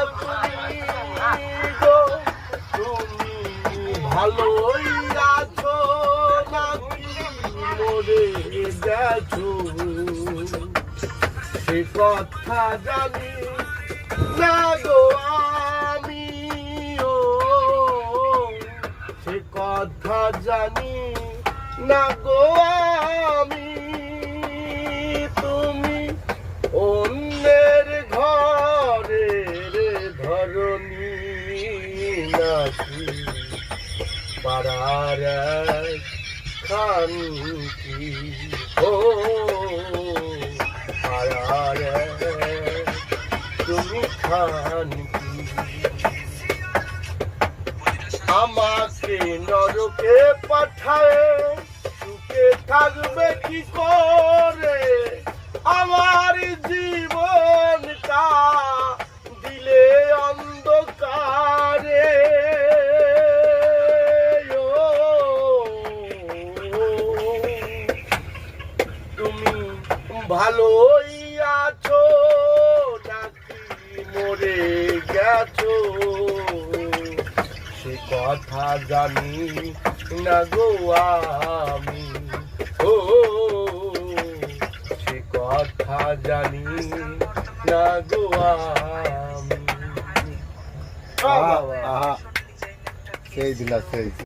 তুমি গো তুমি ভালোই আছো নাকি মরে গেছো সে কথা জানি না গো আমি ও সে কথা জানি না গো আমি তুমি অন্যের ঘরের ধরনী নাকি পাড়ার খানকি ও পাড়ার তুমি খানকি আমাকে নরকে পাঠায় সুখে থাকবে কি করে আমার জীবনটা দিলে অন্ধকারে তুমি ভালোই আছো নাকি মরে গেছো সে কথা জানি না গো আমি ও সে কথা জানি না গো আমি সেই দিলা সেই